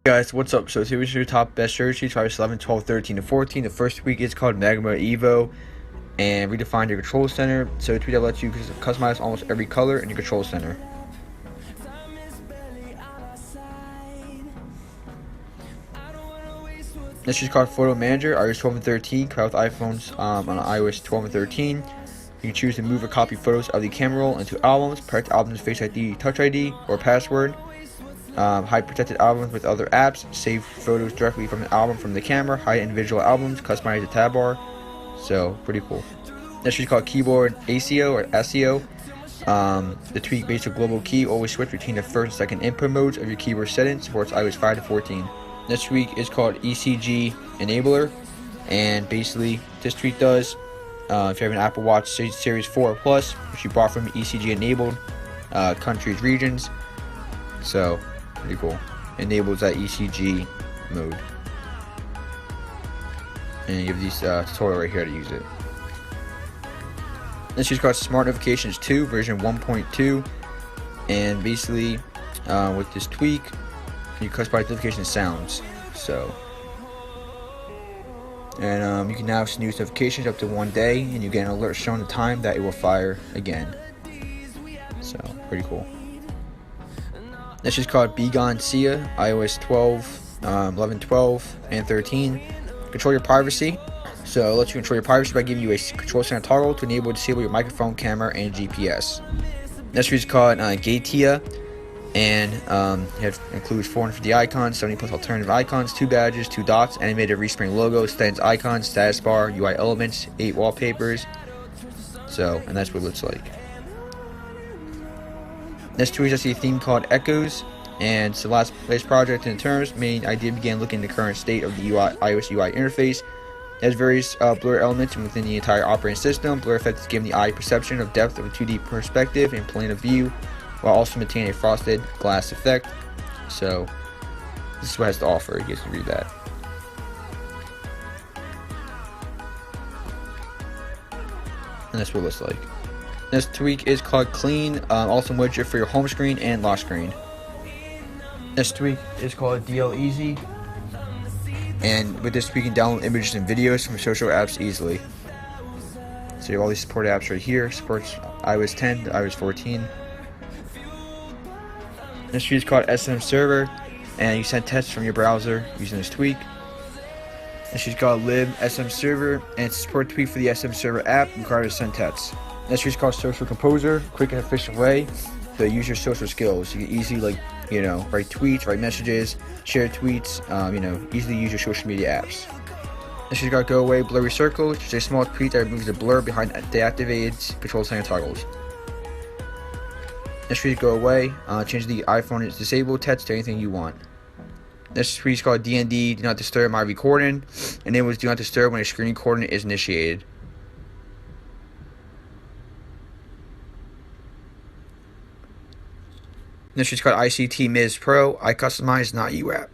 Guys, what's up? So here's your top best search trees for iOS 11, 12, 13, and 14. The first tweak is called Magma Evo, and redefined your control center. So a tweak that lets you customize almost every color in your control center. This is called Photo Manager, iOS 12 and 13, compatible with iPhones on iOS 12 and 13. You can choose to move or copy photos of the camera roll into albums, protect albums Face ID, Touch ID, or password. Hide protected albums with other apps, save photos directly from an album from the camera, hide individual albums, customize the tab bar. So pretty cool. Next is called KeyboardAco or SEO. The tweak based on global key always switch between the first and second input modes of your keyboard settings, supports iOS 5 to 14. Next tweak is called ECGEnabler, and basically this tweak does if you have an Apple Watch Series 4 or Plus, which you bought from ECG enabled countries, regions. So pretty cool. Enables that ECG mode, and you have these tutorial right here to use it. This is called Smart Notifications 2 version 1.2, and basically with this tweak you customize notification sounds. So and you can now snooze notifications up to 1 day, and you get an alert showing the time that it will fire again. So pretty cool. This is called Gatea, iOS 12, 11, 12, and 13. Control your privacy. So it lets you control your privacy by giving you a control center toggle to enable or disable your microphone, camera, and GPS. Next is called Gatea, and it includes 450 icons, 70 plus alternative icons, 2 badges, 2 dots, animated respring logo, stands icons, status bar, UI elements, 8 wallpapers. So, and that's what it looks like. Next tweak is actually a theme called Echoes, and it's the latest project in terms. Main idea began looking at the current state of the iOS UI interface. It has various blur elements within the entire operating system. Blur effect is giving the eye perception of depth of a 2D perspective and plane of view, while also maintaining a frosted glass effect. So this is what it has to offer. You guys can read that. And that's what it looks like. This tweak is called Clean, awesome widget for your home screen and lock screen. This tweak is called DealEasy, and with this tweak you can download images and videos from social apps easily. So you have all these supported apps right here. Supports iOS 10 to iOS 14. This tweak is called SMServer, and you send tests from your browser using this tweak. This is called SMServer, and it's a support tweak for the SMServer app required to send tests. Next is called Social Composer, quick and efficient way to use your social skills. You can easily, write tweets, write messages, share tweets, easily use your social media apps. Next is called Go Away BlurryCircle, which is a small tweak that removes the blur behind deactivated control center toggles. Next is Go Away, change the iPhone disabled text to anything you want. Next tweak is called DND, Do Not Disturb My Recording, and it was Do Not Disturb when a screen recording is initiated. This is called MizPro, I customize, not you app.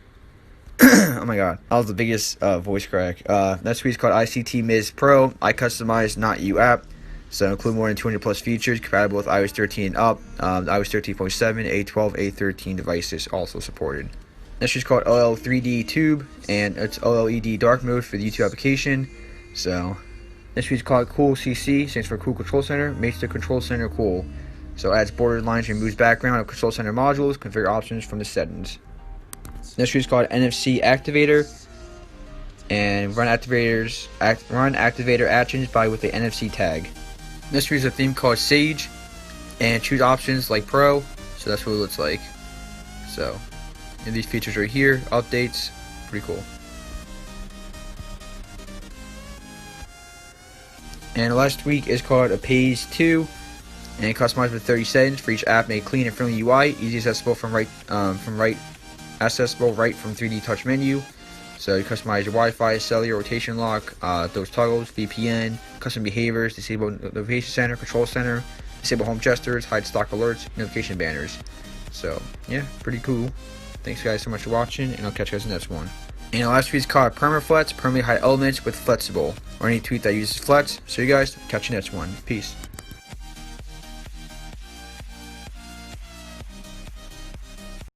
Oh my god, that was the biggest voice crack. Next tweet is called MizPro, I customize, not you app. So include more than 200 plus features, compatible with iOS 13 and up. iOS 13.7, A12, A13 devices also supported. Next is called OL3D Tube, and it's OLED dark mode for the YouTube application. So this is called Cool CC, stands for Cool Control Center, makes the control center cool. So adds border lines, removes background of control center modules, configure options from the settings. Next is called NFC Activator, and run activator actions with the NFC tag. Next is a theme called Sage, and choose options like Pro. So that's what it looks like. So and these features right here, updates, pretty cool. And the last tweak is called Apaze 2. And customized with 30 settings for each app. Made clean and friendly UI, easy accessible from right from 3D touch menu. So you customize your Wi-Fi, cellular, rotation lock, those toggles, VPN, custom behaviors, disable notification center, control center, disable home gestures, hide stock alerts, notification banners. So yeah, pretty cool. Thanks guys so much for watching, and I'll catch you guys in the next one. And the last tweet is called Permaflex, permanently hide elements with flexible, or any tweet that uses flex. So you guys, catch you next one. Peace.